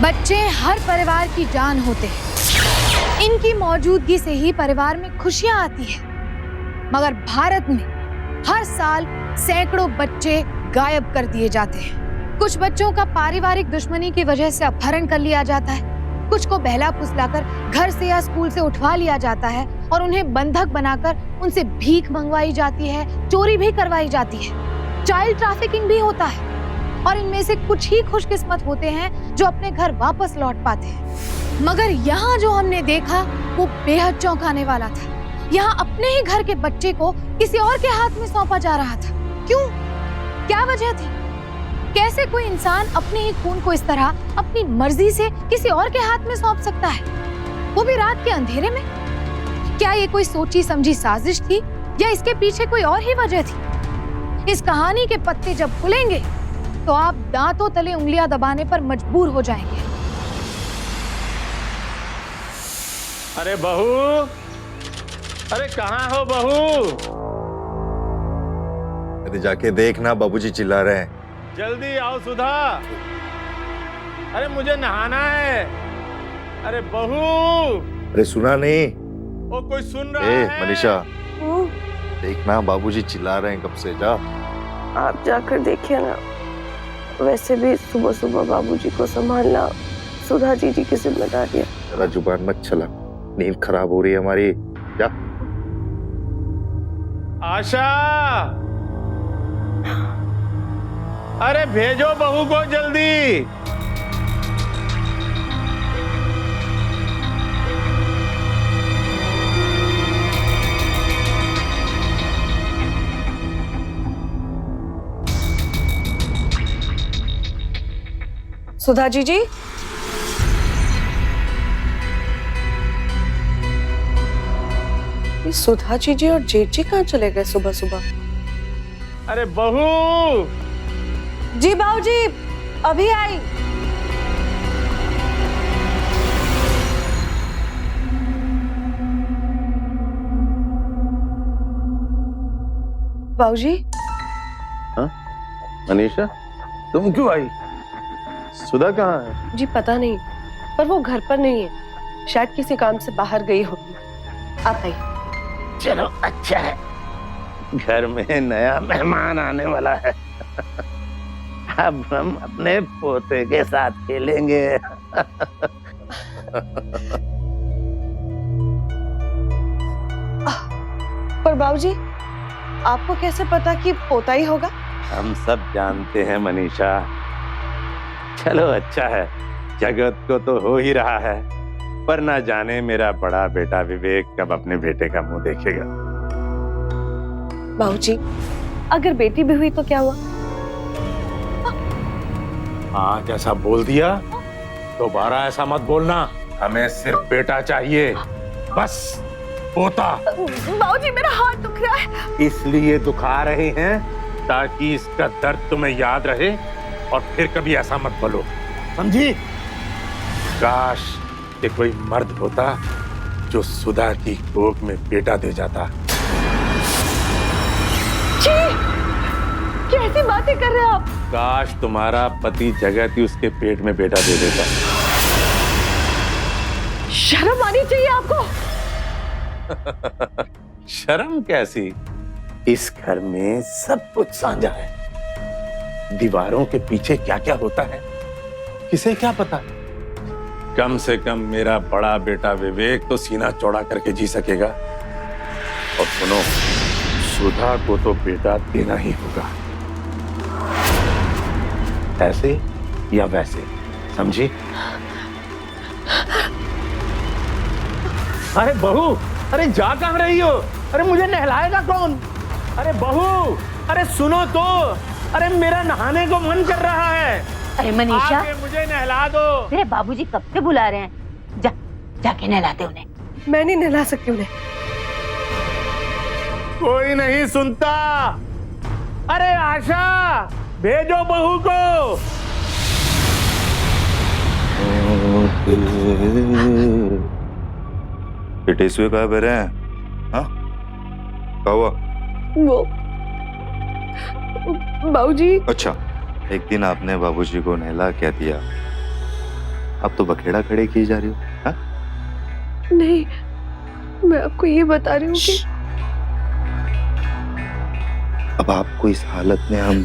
बच्चे हर परिवार की जान होते हैं। इनकी मौजूदगी से ही परिवार में खुशियां आती है। मगर भारत में हर साल सैकड़ों बच्चे गायब कर दिए जाते हैं। कुछ बच्चों का पारिवारिक दुश्मनी की वजह से अपहरण कर लिया जाता है, कुछ को बहला फुसलाकर घर से या स्कूल से उठवा लिया जाता है और उन्हें बंधक बनाकर उनसे भीख मंगवाई जाती है, चोरी भी करवाई जाती है, चाइल्ड ट्रैफिकिंग भी होता है। और इनमें से कुछ ही खुशकिस्मत होते हैं जो अपने घर वापस लौट पाते हैं। मगर यहाँ जो हमने देखा वो बेहद चौंकाने वाला था। यहाँ अपने ही घर के बच्चे को किसी और के हाथ में सौंपा जा रहा था। क्यों? क्या वजह थी? कैसे कोई इंसान अपने ही खून को इस तरह अपनी मर्जी से किसी और के हाथ में सौंप सकता है, वो भी रात के अंधेरे में? क्या ये कोई सोची समझी साजिश थी या इसके पीछे कोई और ही वजह थी? इस कहानी के पत्ते जब खुलेंगे तो आप दांतों तले उंगलियां दबाने पर मजबूर हो जाएंगे। अरे बहू, अरे कहाँ हो बहू? अरे जाके देखना, बाबूजी चिल्ला रहे हैं। जल्दी आओ सुधा। अरे मुझे नहाना है। अरे बहू। अरे सुना नहीं? ओ कोई सुन रहा है? मनीषा, देखना बाबूजी चिल्ला रहे हैं कब से। जा, आप जाकर देखिए ना। वैसे भी सुबह सुबह बाबूजी को संभालना सुधा जीजी की जिम्मेदारी है। जरा जुबान मत चला, नींद खराब हो रही है हमारी। जा। आशा, अरे भेजो बहू को जल्दी। सुधा जीजी, ये सुधा जीजी और जेठ जी कहाँ चले गए सुबह सुबह? अरे बहू। जी बाबूजी, अभी आई। बाबूजी। हाँ? मनीषा, तुम क्यों आई? सुधा कहाँ है? जी पता नहीं, पर वो घर पर नहीं है, शायद किसी काम से बाहर गई होगी। आप आई। चलो अच्छा है, घर में नया मेहमान आने वाला है। अब हम अपने पोते के साथ खेलेंगे। पर बाबूजी, आपको कैसे पता कि पोता ही होगा? हम सब जानते हैं मनीषा। चलो अच्छा है, जगत को तो हो ही रहा है, पर ना जाने मेरा बड़ा बेटा विवेक कब अपने बेटे का मुंह देखेगा। बाबूजी, अगर बेटी भी हुई तो क्या हुआ? हाँ, जैसा बोल दिया, दोबारा ऐसा मत बोलना। हमें सिर्फ बेटा चाहिए, बस पोता। बाबूजी, मेरा हाथ दुख रहा है। इसलिए दुखा रहे हैं ताकि इसका दर्द तुम्हें याद रहे और फिर कभी ऐसा मत बोलो, समझी? काश कि कोई मर्द होता जो सुधा की कोख में बेटा दे जाता। कैसी बातें कर रहे हैं आप? काश तुम्हारा पति जगत ही उसके पेट में बेटा दे देता। शर्म आनी चाहिए आपको। शर्म कैसी? इस घर में सब कुछ साझा है। दीवारों के पीछे क्या क्या होता है किसे क्या पता। कम से कम मेरा बड़ा बेटा विवेक तो सीना चौड़ा करके जी सकेगा। और सुनो, सुधा को तो बेटा देना ही होगा, ऐसे या वैसे, समझी? अरे बहू, अरे जा कहाँ रही हो? अरे मुझे नहलाएगा कौन? अरे बहू, अरे सुनो तो, अरे मेरा नहाने को मन कर रहा है। अरे मनीषा, आके मुझे नहला दो। तेरे बाबूजी कब से बुला रहे हैं, जाके नहलाते उन्हें। मैं नहीं नहला सकती उन्हें। कोई नहीं सुनता। अरे आशा, भेजो बहू को। ये टेसुए कहाँ पे रहे हैं? हाँ, क्या हुआ? वो बाबूजी। अच्छा, एक दिन आपने बाबूजी को नहला क्या दिया, अब तो बखेड़ा खड़े किए जा रही हो। हाँ? नहीं, मैं आपको ये बता रही हूँ कि अब आपको इस हालत में हम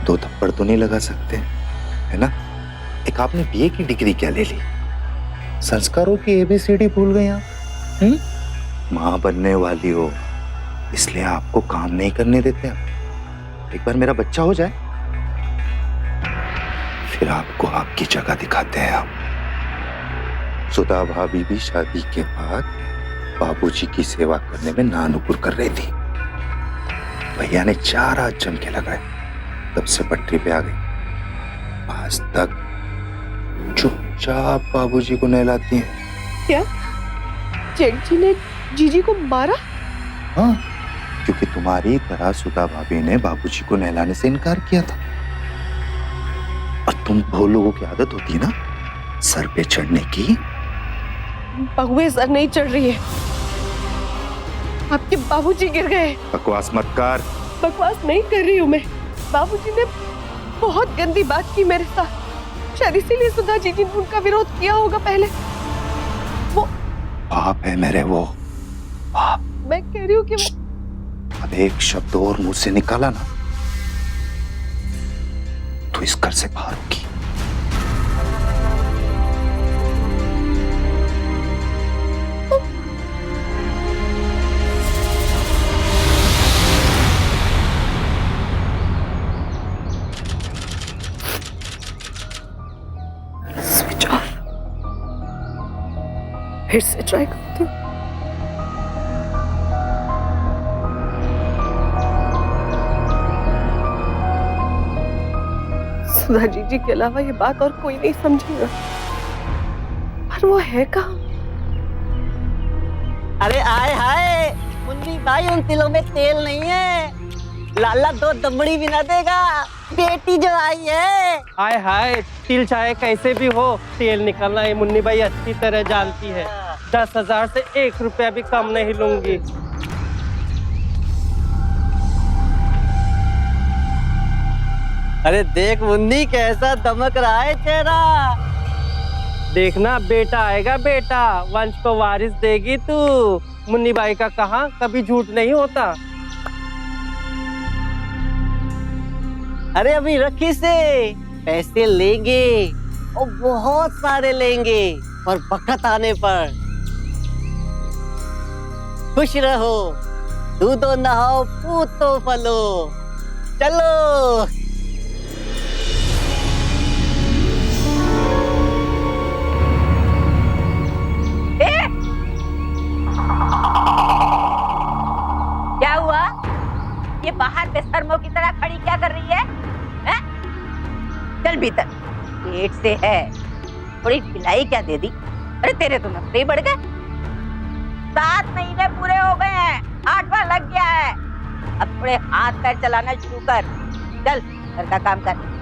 2 थप्पड़ तो नहीं लगा सकते, है ना? एक आपने बीए की डिग्री क्या ले ली, संस्कारों की एबीसीडी भूल गए आप। मां बनने वाली हो इसलिए आपको काम नहीं करने देते हम। एक बार मेरा बच्चा हो जाए फिर आपको आपकी जगह दिखाते हैं हम। सुधा भाभी भी शादी के बाद बाबूजी की सेवा करने में नानुकुर कर रही थी। भैया ने 4 हाथ जम के लगाए, तब से पटरी पे आ गई। आज तक चुपचाप बाबूजी को नहलाती हैं। क्या जेठ जी ने जीजी को मारा? हाँ, क्योंकि तुम्हारी तरह सुधा भाभी ने बाबूजी को नहलाने से इनकार किया था। और तुम वो लोगों की आदत होती है ना सर पे चढ़ने की। बहुए सर नहीं चढ़ रही है, आपके बाबूजी गिर गए। बकवास मत कर। बकवास नहीं कर रही हूँ मैं। बाबूजी ने बहुत गंदी बात की मेरे साथ, शायद इसीलिए सुधा जीजी ने उनका विरोध किया होगा पहले। वो बाप है मेरे, वो बाप। मैं कह रही हूँ कि वो अब एक शब्द और मुंह से निकाला ना तो इस घर से बाहर होगी। Switch off. फिर से ट्राई करती हूँ। सुधा जीजी के अलावा ये बात और कोई नहीं समझेगा, पर वो है कहाँ? अरे आए हाय मुन्नी भाई, उन तिलों में तेल नहीं है। लाला 2 दमड़ी भी ना देगा, बेटी जो आई है। हाय हाय, तिल चाहे कैसे भी हो, तेल निकलना ये मुन्नी भाई अच्छी तरह जानती है। 10,000 से 1 रुपया भी कम नहीं लूंगी। अरे देख मुन्नी कैसा दमक रहा है चेहरा। देखना बेटा आएगा, बेटा वंश को वारिस देगी तू। मुन्नी बाई का कहा कभी झूठ नहीं होता। अरे अभी रखी से पैसे लेंगे और बहुत सारे लेंगे, और वक्त आने पर खुश रहो, दूधो नहाओ पूतो फलो। चलो क्या हुआ? ये बाहर बेशर्मों की तरह खड़ी क्या कर रही है? हैं? चल भीतर, पेट से है, थोड़ी पिलाई क्या दे दी? अरे तेरे तो नखरे ही बढ़ गए। 7 महीने पूरे हो गए हैं, 8वां लग गया है। अब थोड़े हाथ पैर चलाना शुरू कर। चल घर का काम कर।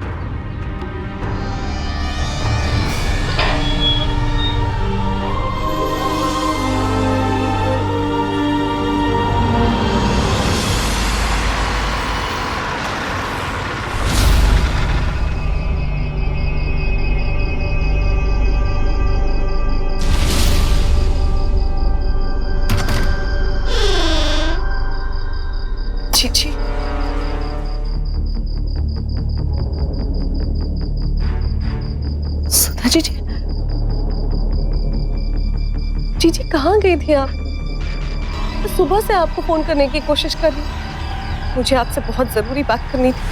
जीजी, सुधा जीजी, जीजी कहाँ गई थी आप? मैं सुबह से आपको फोन करने की कोशिश कर रही हूँ। मुझे आपसे बहुत जरूरी बात करनी थी।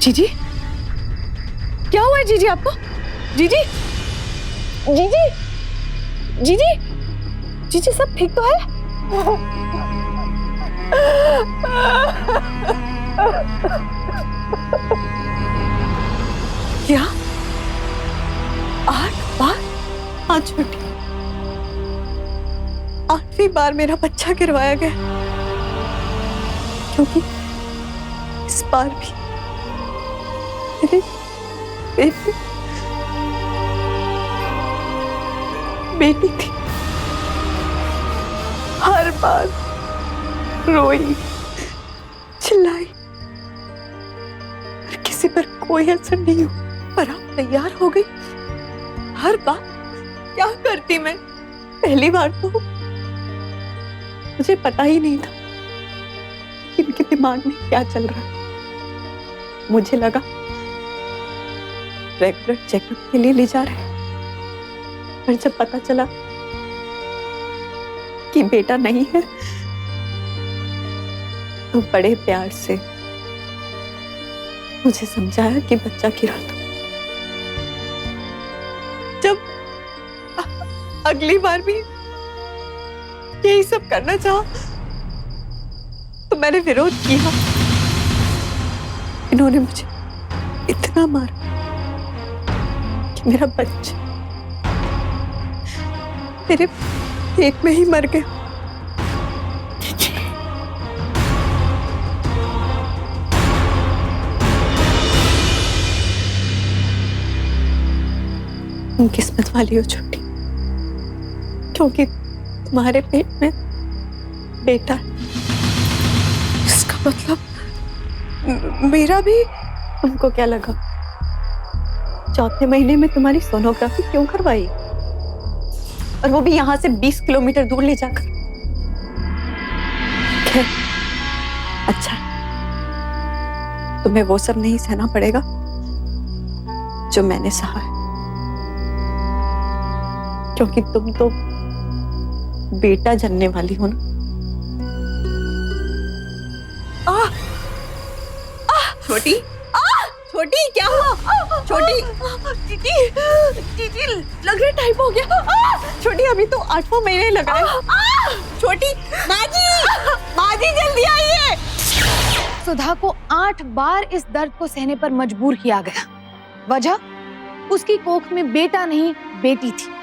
जीजी, क्या हुआ है जीजी आपको? जीजी, जीजी, जीजी, जीजी सब ठीक तो है? क्या 8 बार? हाँ छोटी, 8वीं बार मेरा बच्चा गिरवाया गया, क्योंकि इस बार भी मेरी बेटी बेटी थी। हर बार रोई, चिल्लाई, कोई असर नहीं हुआ, पर आप तैयार हो गई। हर बार क्या करती मैं? पहली बार तो मुझे पता ही नहीं था कि इनके दिमाग में क्या चल रहा है। मुझे लगा रेगुलर चेकअप के लिए ले जा रहे हैं, पर जब पता चला कि बेटा नहीं है तो बड़े प्यार से मुझे समझाया कि बच्चा गिरा था। जब अगली बार भी यही सब करना चाहा तो मैंने विरोध किया। इन्होंने मुझे इतना मारा कि मेरा बच्चा मेरे पेट में ही मर गया। तुम किस्मत वाली हो छोटी, क्योंकि तुम्हारे पेट में बेटा है। इसका मतलब मेरा भी। तुमको क्या लगा चौथे महीने में तुम्हारी सोनोग्राफी क्यों करवाई, और वो भी यहाँ से 20 किलोमीटर दूर ले जाकर? खैर, अच्छा तुम्हें वो सब नहीं सहना पड़ेगा जो मैंने सहा है, क्योंकि तुम तो बेटा जनने वाली हो ना। छोटी, छोटी क्या हुआ? छोटी, दीदी, दीदी लग रहा टाइम हो गया। छोटी अभी तो 8वां महीने लगा है। छोटी, माजी, माजी जल्दी आइए। सुधा को 8 बार इस दर्द को सहने पर मजबूर किया गया। वजह, उसकी कोख में बेटा नहीं बेटी थी।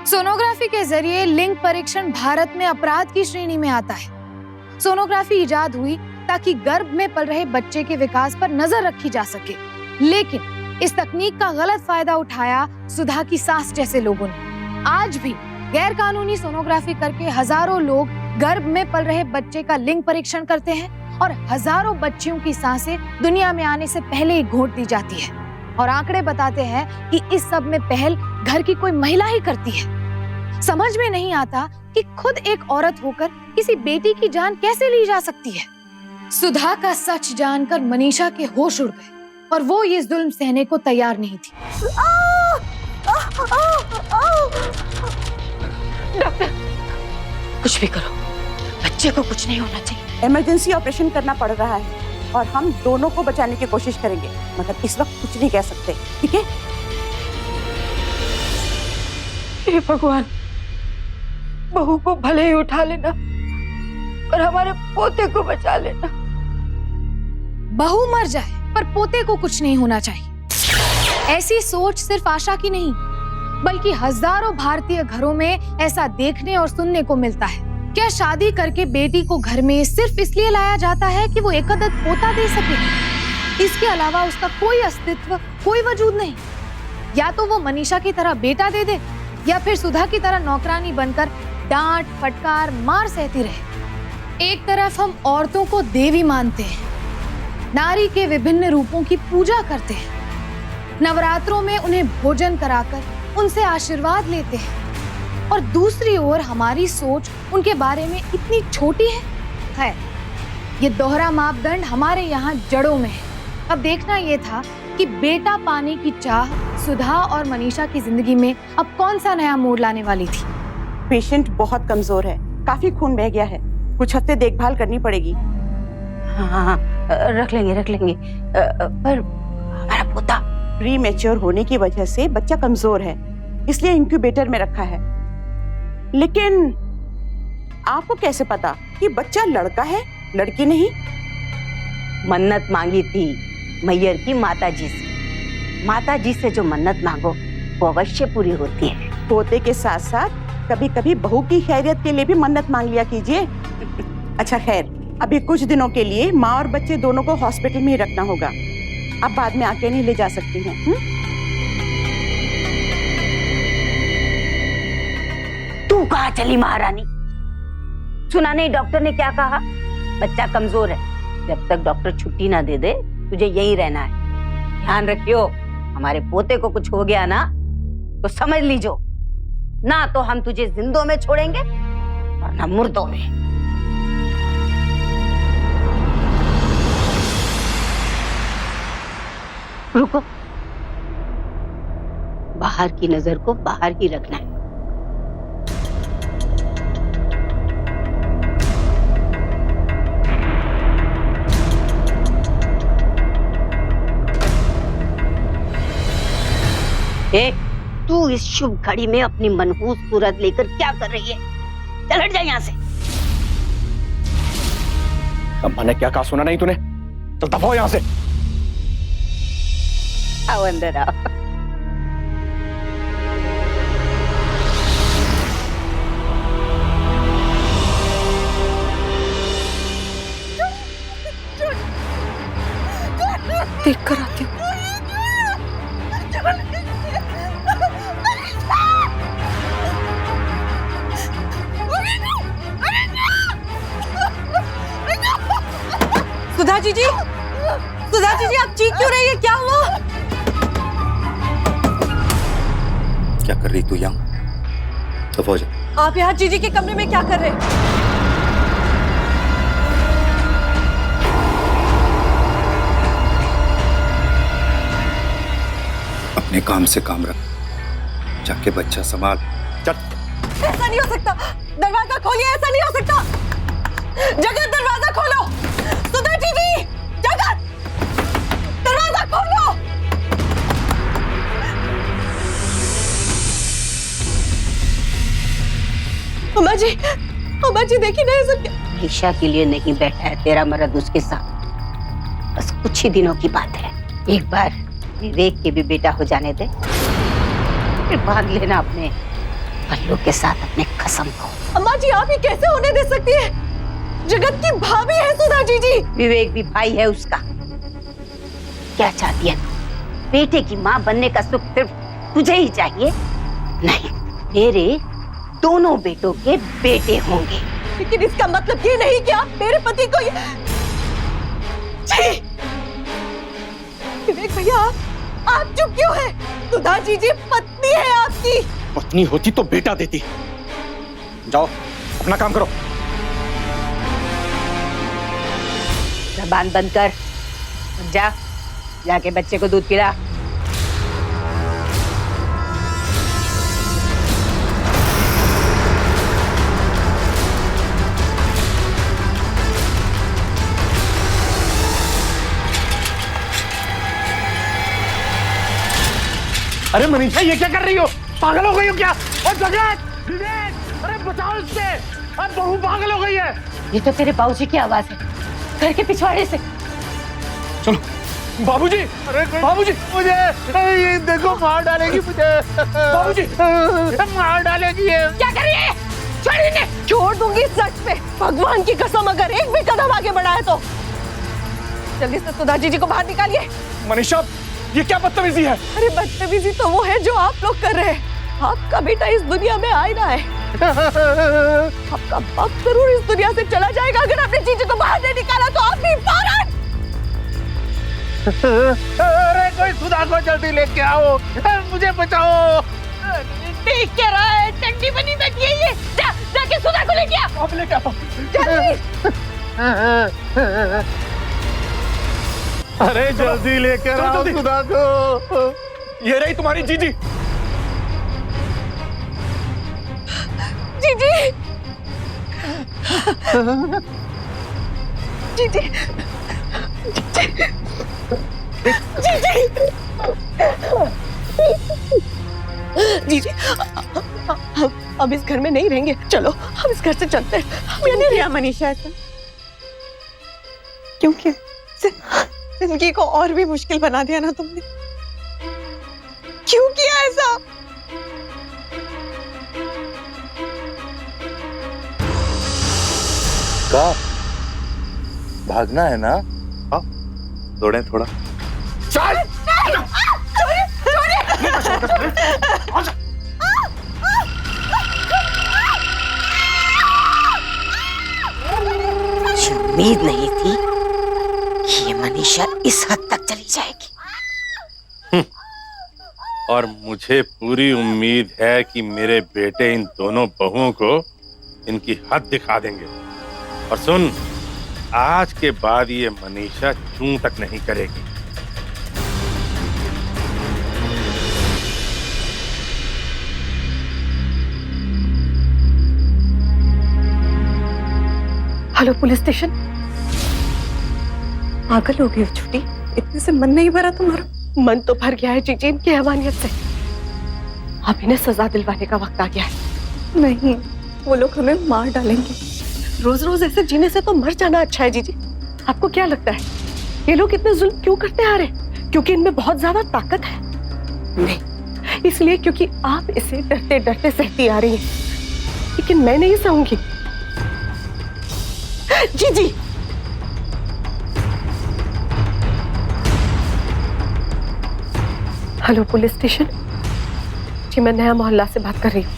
सोनोग्राफी के जरिए लिंग परीक्षण भारत में अपराध की श्रेणी में आता है। सोनोग्राफी इजाद हुई ताकि गर्भ में पल रहे बच्चे के विकास पर नजर रखी जा सके, लेकिन इस तकनीक का गलत फायदा उठाया सुधा की सास जैसे लोगों ने। आज भी गैर कानूनी सोनोग्राफी करके हजारों लोग गर्भ में पल रहे बच्चे का लिंग परीक्षण करते हैं और हजारों बच्चियों की सांसें दुनिया में आने से पहले ही घोंट दी जाती है। और आंकड़े बताते हैं कि इस सब में पहल घर की कोई महिला ही करती है। समझ में नहीं आता कि खुद एक औरत होकर किसी बेटी की जान कैसे ली जा सकती है। सुधा का सच जानकर मनीषा के होश उड़ गए और वो ये जुल्म सहने को तैयार नहीं थी। डॉक्टर, कुछ भी करो, बच्चे को कुछ नहीं होना चाहिए। इमरजेंसी ऑपरेशन करना पड़ रहा है और हम दोनों को बचाने की कोशिश करेंगे, मगर इस वक्त कुछ नहीं कह सकते, ठीक है? हे भगवान, बहू को भले ही उठा लेना और हमारे पोते को बचा लेना। बहू मर जाए पर पोते को कुछ नहीं होना चाहिए, ऐसी सोच सिर्फ आशा की नहीं बल्कि हजारों भारतीय घरों में ऐसा देखने और सुनने को मिलता है। क्या शादी करके बेटी को घर में सिर्फ इसलिए लाया जाता है कि वो एकदत पोता दे सके? इसके अलावा उसका कोई अस्तित्व, कोई वजूद नहीं। या तो वो मनीषा की तरह बेटा दे दे या फिर सुधा की तरह नौकरानी बनकर डांट फटकार मार सहती रहे। एक तरफ हम औरतों को देवी मानते हैं, नारी के विभिन्न रूपों की पूजा करते हैं, नवरात्रों में उन्हें भोजन कराकर उनसे आशीर्वाद लेते हैं, और दूसरी ओर हमारी सोच उनके बारे में इतनी छोटी है। ये दोहरा मापदंड हमारे यहाँ जड़ों में है। अब देखना ये था कि बेटा पाने की चाह सुधा और मनीषा की जिंदगी में अब कौन सा नया मोड़ लाने वाली थी। पेशेंट बहुत कमजोर है, काफी खून बह गया है, कुछ हफ्ते देखभाल करनी पड़ेगी। हाँ, रख लेंगे पर हमारा पोता प्री मैच्योर होने की वजह से बच्चा कमजोर है, इसलिए इंक्यूबेटर में रखा है। लेकिन आपको कैसे पता कि बच्चा लड़का है लड़की नहीं? मन्नत मांगी थी मैयर की माताजी से। माताजी से जो मन्नत मांगो वो अवश्य पूरी होती है। पोते के साथ साथ कभी कभी बहू की खैरियत के लिए भी मन्नत मांग लिया कीजिए। अच्छा खैर, अभी कुछ दिनों के लिए माँ और बच्चे दोनों को हॉस्पिटल में ही रखना होगा। अब बाद में आके नहीं ले जा सकती हैं। तू कहाँ चली महारानी? सुना नहीं डॉक्टर ने क्या कहा? बच्चा कमजोर है, जब तक डॉक्टर छुट्टी ना दे दे तुझे यहीं रहना है। ध्यान रखियो, हमारे पोते को कुछ हो गया ना तो समझ लीजो, ना तो हम तुझे जिंदों में छोड़ेंगे और ना मुर्दों में। रुको, बाहर की नजर को बाहर ही रखना है। तू इस शुभ घड़ी में अपनी मनहूस सूरत लेकर क्या कर रही है? चल हट जा यहाँ से। अम्मा ने क्या कहा सुना नहीं तूने? चल दफा हो यहाँ से। आओ अंदर आओ। देख कर आती हूँ। सुधा जी, आप चीख क्यों रही है? क्या हुआ? क्या कर रही तू यहाँ? दफा हो जा। आप यहाँ जीजी के कमरे में क्या कर रहे हैं? अपने काम से काम रख, जाके बच्चा संभाल। चल। ऐसा नहीं हो सकता, दरवाजा खोलिए। ऐसा नहीं हो सकता। जगत, दरवाजा खोलो। सुधा जी, जगत, दरवाजा खोलो। अम्मा जी देखिए ना, ये सब क्या? ईशा के लिए नहीं बैठा है तेरा मर्द उसके साथ। बस कुछ ही दिनों की बात है। एक बार विवेक के भी बेटा हो जाने दे, फिर बांध लेना अपने पल्लू के साथ अपने कसम को। अम्मा जी, आप ये कैसे होने दे सकती है? जगत की भाभी है सुधा जी। विवेक भी भाई है उसका। क्या चाहती है? बेटे की माँ बनने का सुख सिर्फ तुझे ही चाहिए? नहीं, मेरे दोनों बेटों के बेटे होंगे। लेकिन इसका मतलब ये नहीं कि आप मेरे पति को विवेक भैया, आप चुप क्यों है? सुधा जी पत्नी है आपकी। पत्नी होती तो बेटा देती। जाओ अपना काम करो। जबान बंद कर, जाके बच्चे को दूध पिला। अरे मनीषा, ये क्या कर रही हो? पागल हो गई हो क्या? और जगत, विवेक, अरे बचाओ इससे। अब बहू पागल हो गई है। ये तो तेरे बाबूजी की आवाज है, घर के पिछवाड़े से। चलो बाबूजी, अरे बाबूजी, मुझे ये देखो, मार डालेगी मुझे। बाबूजी, मार डालेगी ये। क्या कर रही है? छोड़ इन्हें। छोड़ दूंगी सच पे, भगवान की कसम, अगर एक भी कदम आगे बढ़ा है तो। जल्दी से सुधा जी को बाहर निकालिए। मनीषा, ये क्या बदतमीजी है? अरे बदतमीजी तो वो है जो आप लोग कर रहे हैं। आपका बेटा इस दुनिया में आ ही रहा है। आपका बाप जरूर इस दुनिया से चला जाएगा अगर आपने जीजी को बाहर नहीं निकाला तो। आप भी बाहर। अरे कोई सुधा को जल्दी लेके आओ, मुझे बचाओ। देख क्या रहा है? टंडी बनी बैठी है ये। जाके सुधा को लेके आओ। अब लेके आओ। अरे जल्दी लेकर आओ सुधा को। ये रही तुम्हारी जीजी। जीजी, जीजी, जीजी, अब इस घर में नहीं रहेंगे। चलो हम इस घर से चलते हैं। मैंने क्या मनीषा ऐसा क्यों किया? जिंदगी को और भी मुश्किल बना दिया ना तुमने। क्यों किया ऐसा? का भागना है ना? हाँ, दौड़े थोड़ा। चल। उम्मीद नहीं थी कि ये मनीषा इस हद तक चली जाएगी। और मुझे पूरी उम्मीद है कि मेरे बेटे इन दोनों बहुओं को इनकी हद दिखा देंगे। और सुन, आज के बाद ये मनीषा चूं तक नहीं करेगी। Hello police station. पागल हो गई हो छोटी, इतने से मन नहीं भरा तुम्हारा? मन तो भर गया है जीजी इनकी हैवानियत से। अब इन्हें सजा दिलवाने का वक्त आ गया है। नहीं, वो लोग हमें मार डालेंगे। रोज रोज ऐसे जीने से तो मर जाना अच्छा है जीजी। आपको क्या लगता है ये लोग इतने जुल्म क्यों करते आ रहे? क्योंकि इनमें बहुत ज्यादा ताकत है? नहीं, इसलिए क्योंकि आप इसे डरते डरते सहती आ रही हैं। लेकिन मैं नहीं सहूंगी जीजी। हेलो पुलिस स्टेशन जी, मैं नया मोहल्ला से बात कर रही हूँ।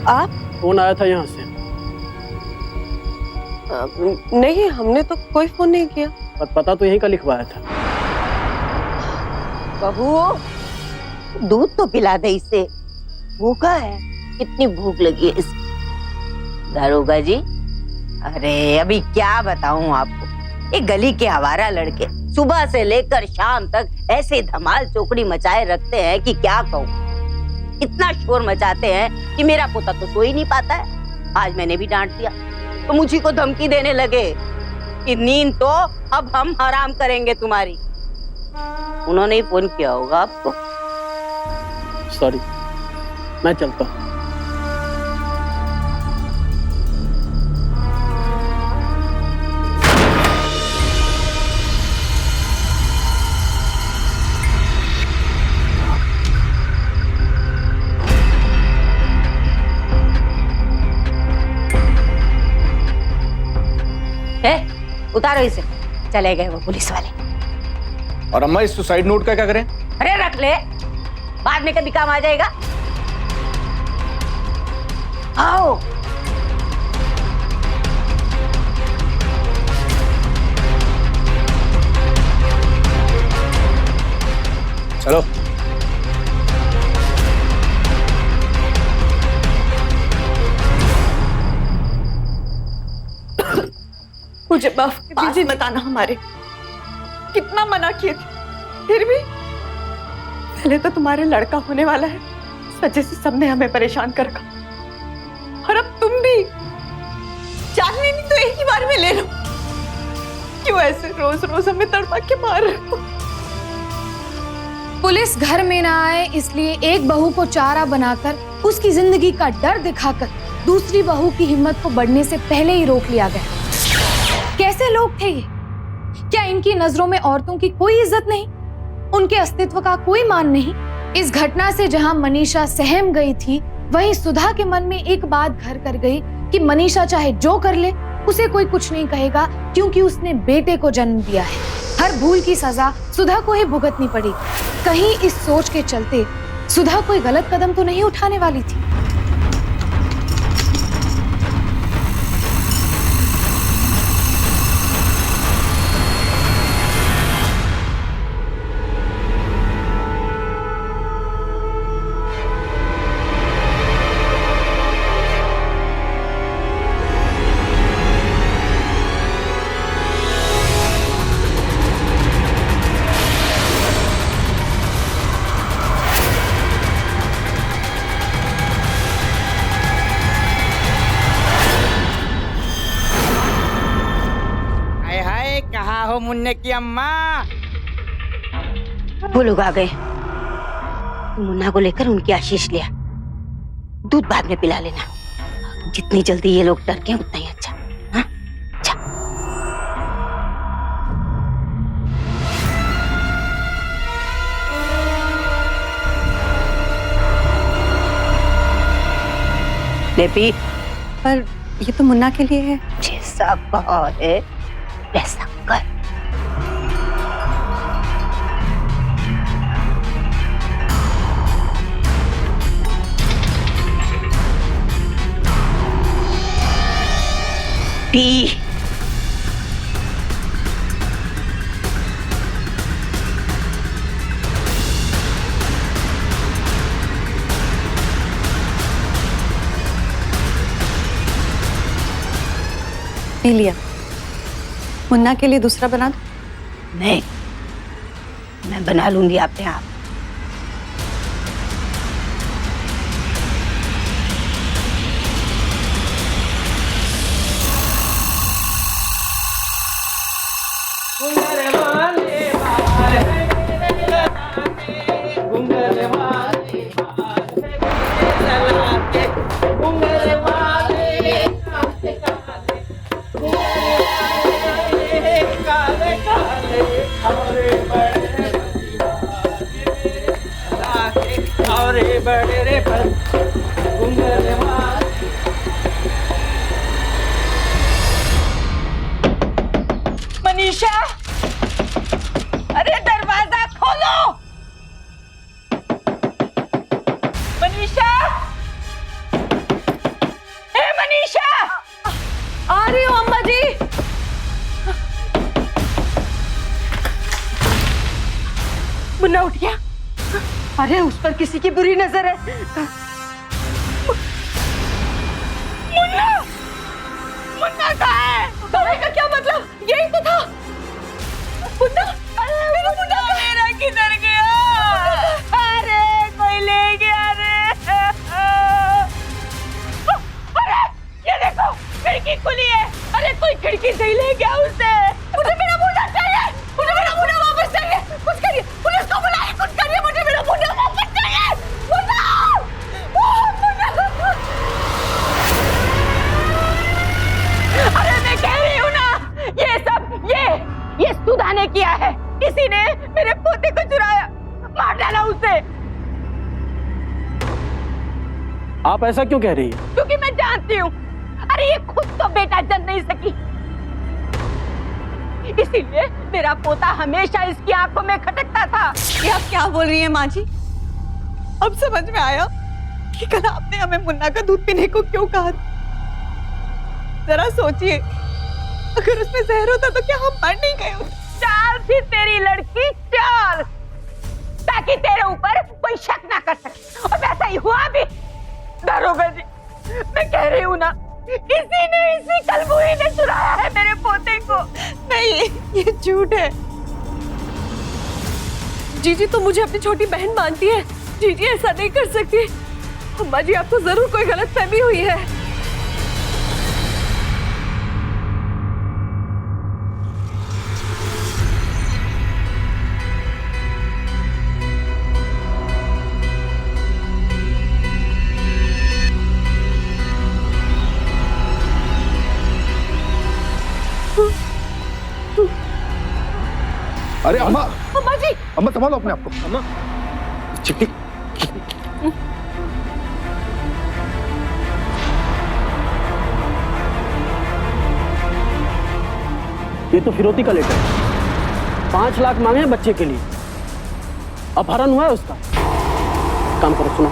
आप? फोन आया था यहाँ से। नहीं, हमने तो कोई फोन नहीं किया। और पता तो यहीं का लिखवाया था। बहू, दूध तो पिला दे इसे, भूखा है, कितनी भूख लगी है इसे। दारोगा जी, अरे अभी क्या बताऊं आपको, एक गली के आवारा लड़के सुबह से लेकर शाम तक ऐसे धमाल चौकड़ी मचाए रखते हैं कि क्या कहूं। इतना शोर मचाते हैं कि मेरा पोता तो सो ही नहीं पाता है। आज मैंने भी डांट दिया तो मुझी को धमकी देने लगे कि नींद तो अब हम हराम करेंगे तुम्हारी। उन्होंने ही फोन किया होगा आपको। सॉरी, मैं चलता हूँ। उतारो इसे। चले गए वो पुलिस वाले। और अम्मा, इस सुसाइड नोट का क्या करें? अरे रख ले, बाद में कभी काम आ जाएगा। आओ। चलो। मुझे माफ कीजिए, बताना हमारे कितना मना किए थे, फिर भी। पहले तो तुम्हारे लड़का होने वाला है, इस वजह से सबने हमें परेशान कर रखा। और अब तुम भी चांदनी भी तो एक ही बार में ले लो। क्यों ऐसे रोज रोज हमें तड़पा के मार रहे हो? पुलिस घर में ना आए इसलिए एक बहू को चारा बनाकर उसकी जिंदगी का डर दिखाकर दूसरी बहू की हिम्मत को बढ़ने से पहले ही रोक लिया गया। कैसे लोग थे ये? क्या इनकी नजरों में औरतों की कोई इज्जत नहीं, उनके अस्तित्व का कोई मान नहीं? इस घटना से जहां मनीषा सहम गई थी, वहीं सुधा के मन में एक बात घर कर गई कि मनीषा चाहे जो कर ले उसे कोई कुछ नहीं कहेगा, क्योंकि उसने बेटे को जन्म दिया है। हर भूल की सजा सुधा को ही भुगतनी पड़ेगी। कहीं इस सोच के चलते सुधा कोई गलत कदम तो नहीं उठाने वाली थी। हो मुन्ने की अम्मा? वो लोग आ गए। मुन्ना को लेकर उनकी आशीष लिया। दूध बाद में पिला लेना। जितनी जल्दी ये लोग डर गए उतना ही अच्छा। हाँ? अच्छा। ले पी। पर ये तो मुन्ना के लिए है। जैसा कहा है वैसा कर। पी। पी लिया। मुन्ना के लिए दूसरा बना दो। नहीं, मैं बना लूंगी अपने आप। मनीषा, अरे दरवाजा खोलो। मनीषा, हे मनीषा। आ रही हूँ अम्मा जी। मुन्ना उठ गया। अरे उस पर किसी की बुरी नजर है। मुन्ना, मुन्ना कहाँ है? दवाई का क्या मतलब? यही तो था। मुन्ना, मेरा मुन्ना मेरा किधर गया? अरे कोई ले गया रे। अरे ये देखो, खिड़की खुली है। अरे कोई खिड़की से ही ले गया उसे। मुझे मेरा मुन्ना चाहिए। मुझे मेरा मुन्ना वापस चाहिए। कुछ करिए, पुलिस को बुलाइए, कुछ करिए। मुझे मेरा मुन्ना वापस चाहिए। मुन्ना, मुन्ना। अरे मैं कह रही हूँ ना, ये सब ये सुधा ने किया है। किसी ने मेरे पोते को चुराया, मार डाला उसे। आप ऐसा क्यों कह रही है? क्योंकि मैं जानती हूँ। अरे ये खुद तो बेटा जन नहीं सकी, इसीलिए मेरा पोता हमेशा इसकी आंखों में खटकता था। ये आप क्या बोल रही हैं माँ जी? अब समझ में आया कि कल आपने हमें मुन्ना का दूध पीने को क्यों कहा। जरा सोचिए, अगर उसमें जहर होता तो क्या हम मर नहीं गए होते? चाल थी तेरी लड़की, चाल, ताकि तेरे ऊपर कोई शक ना कर सके। और वैसा ही हुआ भी। दारोगा जी, मैं कह रही हूँ ना, इसी कलबुही ने चुराया है मेरे पोते को। नहीं, ये झूठ है। जीजी तो मुझे अपनी छोटी बहन मानती है। जीजी ऐसा नहीं कर सकती। अम्मा जी, आपको जरूर कोई गलतफहमी हुई है। अरे अम्मा, अम्मा जी, अम्मा संभालो अपने आप को। अम्मा, चिट्ठी। ये तो फिरौती का लेटर है। 5 लाख मांगे हैं बच्चे के लिए। अपहरण हुआ है उसका। काम करो, सुनो,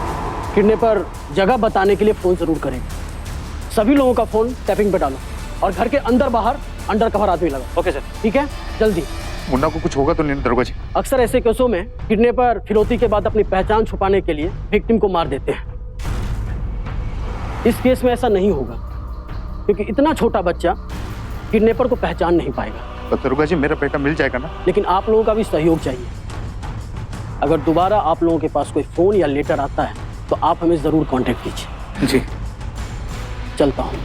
किडनैपर पर जगह बताने के लिए फोन जरूर करेंगे। सभी लोगों का फोन टैपिंग पे डालो और घर के अंदर बाहर अंडर कवर आदमी लगा। ओके सर, ठीक है, जल्दी। मुन्ना को कुछ होगा तो नहीं दरोगा जी? अक्सर ऐसे केसों में किडनैपर फिरौती के बाद अपनी पहचान छुपाने के लिए विक्टिम को मार देते हैं। इस केस में ऐसा नहीं होगा, क्योंकि इतना छोटा बच्चा किडनैपर को पहचान नहीं पाएगा। तो दरोगा जी, मेरा बेटा मिल जाएगा ना? लेकिन आप लोगों का भी सहयोग चाहिए। अगर दोबारा आप लोगों के पास कोई फोन या लेटर आता है तो आप हमें जरूर कांटेक्ट कीजिए। जी, चलता हूँ।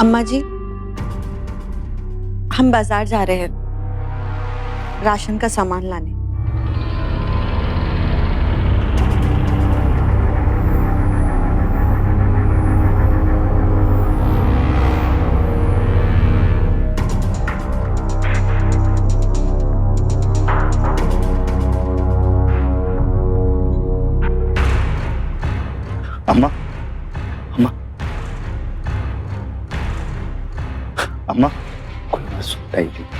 अम्मा जी, हम बाजार जा रहे हैं राशन का सामान लाने। अम्मा, अम्मा, अम्मा, कोई बात सुनता ही नहीं।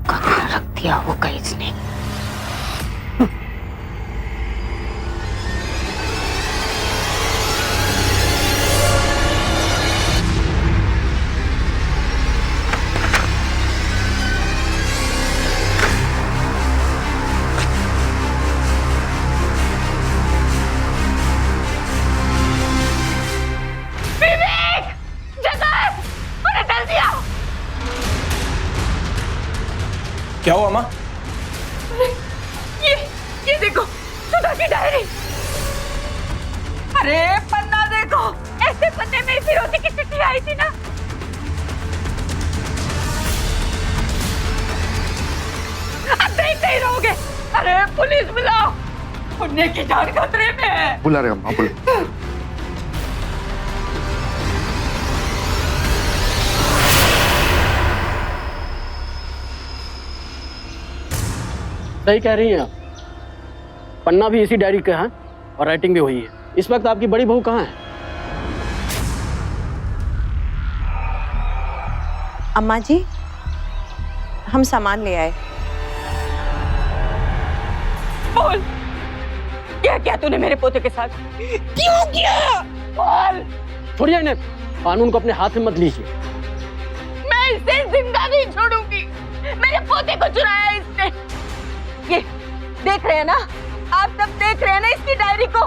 कहाँ रख दिया होगा इसने? क्या हुआ अम्मा? ये देखो सुधा की डायरी। अरे पन्ना देखो, ऐसे पन्ने में फिरोती की चिट्ठी आई थी ना। अब देखते ही रहोगे। अरे पुलिस बुलाओ, मुन्ने की जान खतरे में है। बुला रहे अम्मा, बुला। सही कह रही हैं आप, पन्ना भी इसी डायरी का है और राइटिंग भी हुई है। इस वक्त आपकी बड़ी बहू कहाँ है? अम्मा जी, हम सामान ले आए। बोल, क्या क्या तूने मेरे पोते के साथ क्यों किया? बोल। छोड़िए इन्हें, कानून को अपने हाथ में मत लीजिए। मैं इसे जिंदा नहीं छोड़ूंगी। मेरे पोते को चुराया इसने। ये देख रहे हैं ना, आप सब देख रहे हैं ना इसकी डायरी को।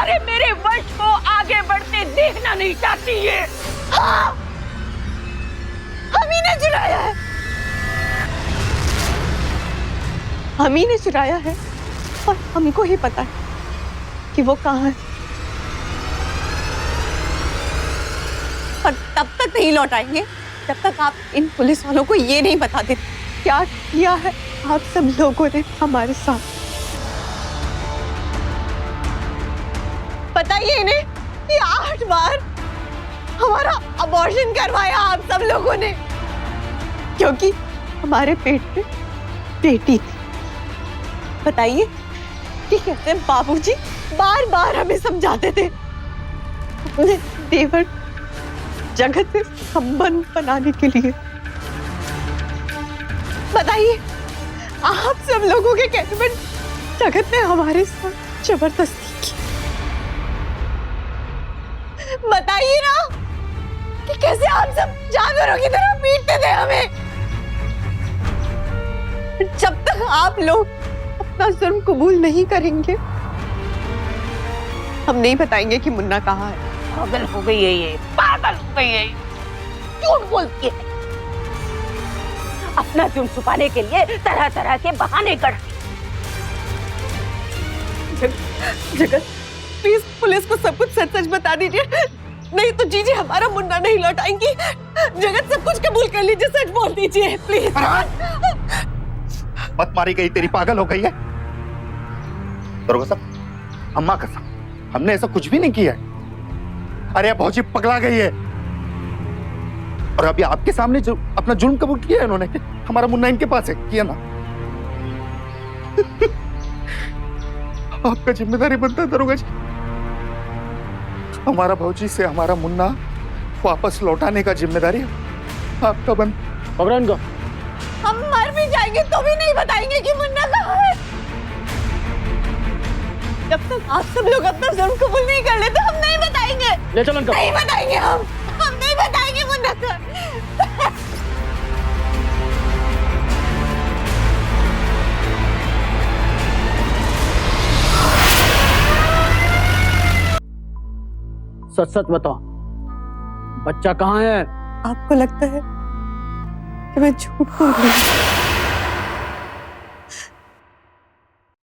अरे मेरे वंश को आगे बढ़ते देखना नहीं चाहती ये। हाँ, हम ही ने चुराया है। हम ही ने चुराया है और हमको ही पता है कि वो कहाँ है। और तब तक नहीं लौटाएंगे जब तक आप इन पुलिस वालों को ये नहीं बता देते क्या किया है आप सब लोगों ने हमारे साथ। बताइए इन्हें कि 8 बार हमारा अबॉर्शन करवाया आप सब लोगों ने, क्योंकि हमारे पेट में बेटी थी। बताइए कि कैसे बाबूजी बार बार हमें समझाते थे अपने देवर जगत से संबंध बनाने के लिए। बताइए आप सब लोगों के कहने पर जगत ने हमारे साथ जबरदस्ती की। बताइए ना कि कैसे आप सब जानवरों की तरह पीटते थे हमें। जब तक आप लोग अपना जुर्म कबूल नहीं करेंगे हम नहीं बताएंगे कि मुन्ना कहाँ है। पागल हो गई है ये, पागल हो गई है, झूठ बोलती है। अपना जुर्म छुपाने के लिए तरह तरह के बहाने करती। जगत प्लीज पुलिस को सब कुछ सच सच बता दीजिए, नहीं तो जीजी हमारा मुन्ना नहीं लौटाएंगी। जगत सब कुछ कबूल कर लीजिए, सच बोल दीजिए प्लीज। मत मारी गई तेरी, पागल हो गई है। दरोगा साहब, अम्मा कसम, हमने ऐसा कुछ भी नहीं किया है। अरे भौजी पगला गई है। और अभी आपके सामने जो अपना जुर्म कबूल किया है इन्होंने, हमारा मुन्ना इनके पास है, किया ना। आपका जिम्मेदारी बनता है दरोगा जी, हमारा भौजी से हमारा मुन्ना वापस लौटाने का जिम्मेदारी आपका बंद। पकड़ो इनको। हम मर भी जाएंगे तो भी नहीं बताएंगे कि मुन्ना कहाँ है। जब तक आप सब लोग अपना जुर्म कबूल नहीं कर लेते हम नहीं बताएंगे। ले चलो इनको। नहीं बताएंगे हम नहीं बताएंगे मुन्ना का। सच सच बताओ, बच्चा कहाँ है? आपको लगता है कि मैं झूठ बोल रही हूँ?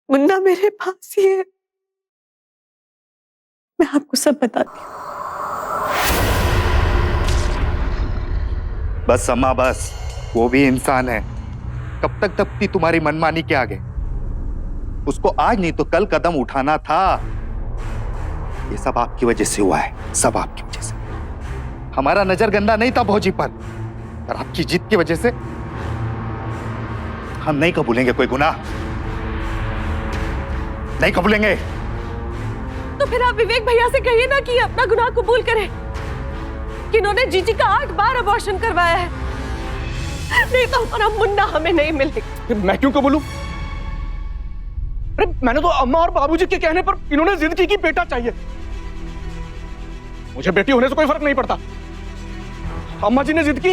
मुन्ना मेरे पास ही है। मैं आपको सब बताती हूँ। बस अम्मा बस, वो भी इंसान है। कब तक दबती तुम्हारी मनमानी के आगे? उसको आज नहीं तो कल कदम उठाना था। ये सब आपकी वजह से हुआ है, सब आपकी वजह से। हमारा नजर गंदा नहीं था भौजी पर, और आपकी जिद की वजह से हम नहीं कबूलेंगे कोई गुनाह, नहीं कबूलेंगे। तो फिर आप विवेक भैया से कहिए ना कि अपना गुनाह कबूल करें कि इन्होंने जीजी का 8 बार अबॉर्शन करवाया है। नहीं तो हमारा मुन्ना हमें नहीं मिलेगा। मैं क्यों कबूलूं? अरे मैंने तो अम्मा और बाबूजी के कहने पर इन्होंने जिद की कि बेटा चाहिए। मुझे बेटी होने से कोई फर्क नहीं पड़ता। अम्मा जी ने जिद की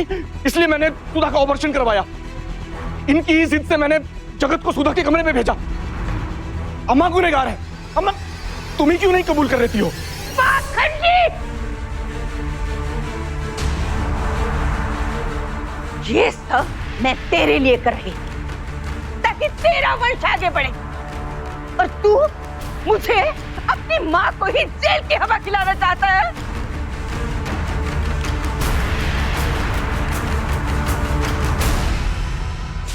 इसलिए मैंने सुधा का ऑपरेशन करवाया। इनकी ही जिद से मैंने जगत को सुधा के कमरे में भेजा। अम्मा गुनहगार है। अम्मा तुम ही क्यों नहीं कबूल कर रही हो? ये सब मैं तेरे लिए कर रही हूं ताकि तेरा वंश आगे बढ़े, और तू मुझे अपनी माँ को ही जेल की हवा खिलाना चाहता है।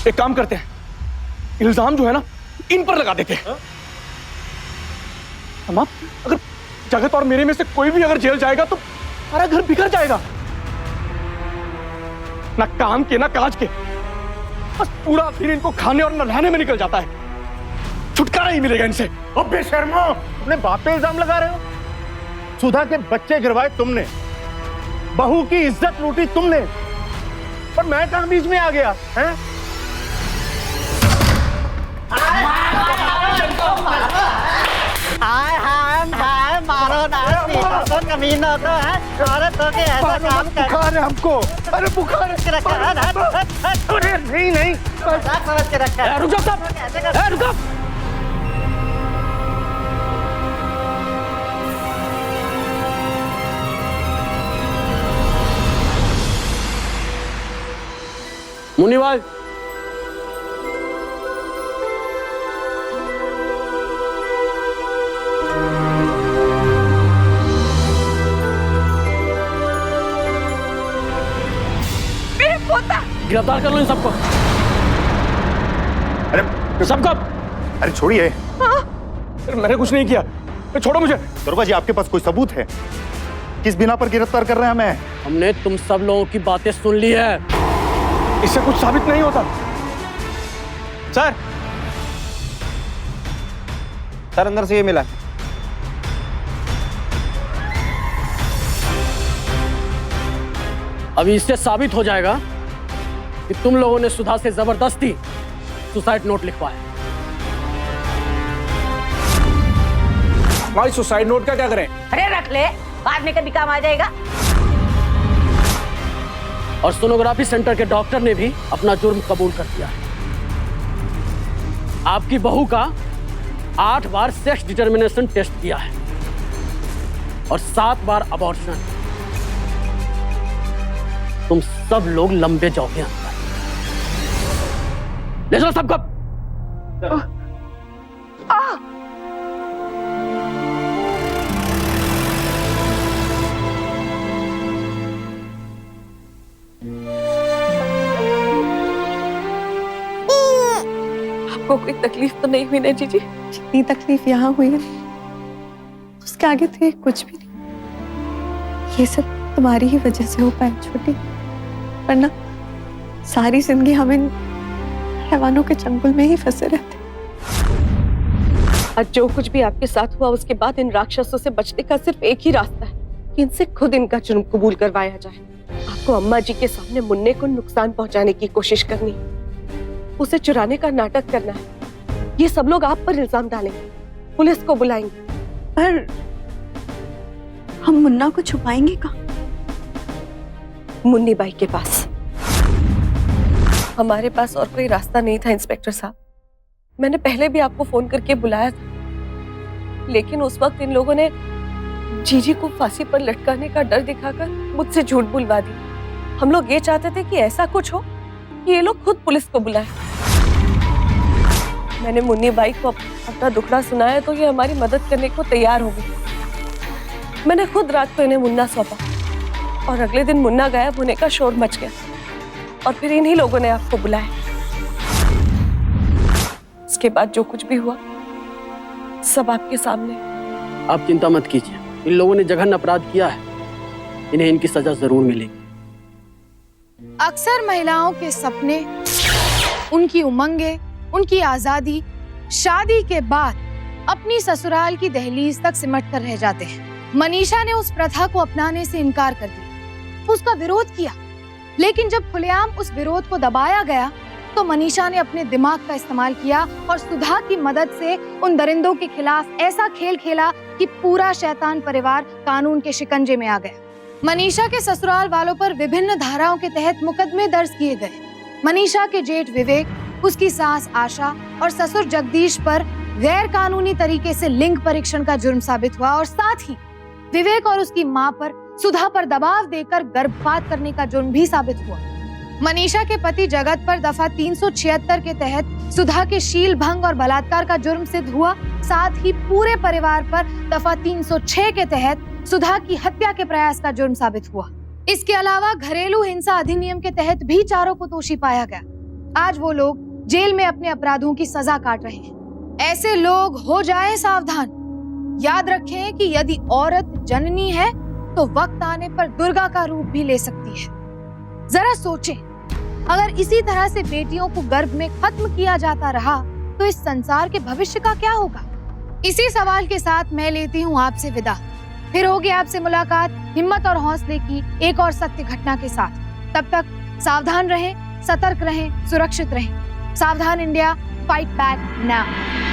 एक काम करते हैं, इल्जाम जो है ना इन पर लगा देते हैं। अम्मा अगर जगत और मेरे में से कोई भी अगर जेल जाएगा तो सारा घर बिखर जाएगा। ना काम के ना काज के, बस पूरा दिन इनको खाने और नहलाने में निकल जाता है। छुटकारा ही मिलेगा इनसे। अब बेशर्मो, अपने बाप पे इल्जाम लगा रहे हो। सुधा के बच्चे गिरवाए तुमने, बहू की इज्जत लूटी तुमने, पर मैं कहां बीच में आ गया हैं? हाय हाय हाय, मारो ना, तो कमीना तो है। अरे तो के ऐसा काम कर। बुखार है हमको। अरे बुखार है। रखा है। अरे नहीं नहीं, समझ के रखा है। रुक जाओ साहब, रुक जाओ। मुन्नीवाल, गिरफ्तार कर लो इन सबको। अरे सबको। अरे छोड़िए। मैंने कुछ नहीं किया, छोड़ो मुझे। दुर्गा जी, आपके पास कोई सबूत है? किस बिना पर गिरफ्तार कर रहे हैं हमें? हमने तुम सब लोगों की बातें सुन ली है। इससे कुछ साबित नहीं होता। सर, सर अंदर से ये मिला। अभी इससे साबित हो जाएगा कि तुम लोगों ने सुधा से जबरदस्ती सुसाइड नोट लिखवाया। हमारी सुसाइड नोट का क्या करें? अरे रख ले, बाद में कभी काम आ जाएगा। और सोनोग्राफी सेंटर के डॉक्टर ने भी अपना जुर्म कबूल कर दिया है। आपकी बहू का 8 बार सेक्स डिटर्मिनेशन टेस्ट किया है और 7 बार अबॉर्शन। तुम सब लोग लंबे जाओगे अंदर। ले चलो सबको। आपको कोई तकलीफ तो नहीं हुई ना जीजी? जितनी तकलीफ यहाँ हुई है उसके आगे तो ये कुछ भी नहीं। ये सब तुम्हारी ही वजह से हो पाया छोटी, वरना सारी जिंदगी हम इन हैवानों के चंगुल में ही फंसे रहते। आज जो कुछ भी आपके साथ हुआ उसके बाद इन राक्षसों से बचने का सिर्फ एक ही रास्ता है कि इनसे खुद इनका जुर्म कबूल करवाया जाए। आप आपको अम्मा जी के सामने मुन्ने को नुकसान पहुंचाने की कोशिश करनी, उसे चुराने का नाटक करना है। ये सब लोग आप पर इल्जाम डालेंगे, पुलिस को बुलाएंगे। पर हम मुन्ना को छुपाएंगे कहाँ? मुन्नी बाई के पास। हमारे पास और कोई रास्ता नहीं था इंस्पेक्टर साहब। मैंने पहले भी आपको फोन करके बुलाया था, लेकिन उस वक्त इन लोगों ने जीजी को फांसी पर लटकाने का डर दिखाकर मुझसे झूठ बुलवा दी। हम लोग ये चाहते थे कि ऐसा कुछ हो कि ये लोग खुद पुलिस को बुलाएं। मैंने मुन्नी बाई को अपना दुखड़ा सुनाया तो ये हमारी मदद करने को तैयार हो गई। मैंने खुद रात को इन्हें मुन्ना सौंपा और अगले दिन मुन्ना गायब होने का शोर मच गया और फिर इन्हीं लोगों ने आपको बुलाया। इसके बाद जो कुछ भी हुआ सब आपके सामने। आप चिंता मत कीजिए, इन लोगों ने जघन्य अपराध किया है, इन्हें इनकी सजा जरूर मिलेगी। अक्सर महिलाओं के सपने, उनकी उमंगे, उनकी आजादी शादी के बाद अपनी ससुराल की दहलीज तक सिमट कर रह जाते हैं। मनीषा ने उस प्रथा को अपनाने से इनकार कर दिया, उसका विरोध किया, लेकिन जब खुलेआम उस विरोध को दबाया गया तो मनीषा ने अपने दिमाग का इस्तेमाल किया और सुधा की मदद से उन दरिंदों के खिलाफ ऐसा खेल खेला कि पूरा शैतान परिवार कानून के शिकंजे में आ गया। मनीषा के ससुराल वालों पर विभिन्न धाराओं के तहत मुकदमे दर्ज किए गए। मनीषा के जेठ विवेक, उसकी सास आशा और ससुर जगदीश पर गैर कानूनी तरीके से लिंग परीक्षण का जुर्म साबित हुआ और साथ ही विवेक और उसकी मां पर सुधा पर दबाव देकर गर्भपात करने का जुर्म भी साबित हुआ। मनीषा के पति जगत पर दफा 376 के तहत सुधा के शील भंग और बलात्कार का जुर्म सिद्ध हुआ। साथ ही पूरे परिवार पर दफा 306 के तहत सुधा की हत्या के प्रयास का जुर्म साबित हुआ। इसके अलावा घरेलू हिंसा अधिनियम के तहत भी चारों को दोषी पाया गया। आज वो लोग जेल में अपने अपराधों की सजा काट रहे हैं। ऐसे लोग हो जाएं सावधान। याद रखें कि यदि औरत जननी है तो वक्त आने पर दुर्गा का रूप भी ले सकती है। जरा सोचें, अगर इसी तरह से बेटियों को गर्भ में खत्म किया जाता रहा तो इस संसार के भविष्य का क्या होगा? इसी सवाल के साथ मैं लेती हूँ आपसे विदा। फिर होगी आपसे मुलाकात हिम्मत और हौसले की एक और सत्य घटना के साथ। तब तक सावधान रहें, सतर्क रहें, सुरक्षित रहें। सावधान इंडिया, फाइट बैक नाउ।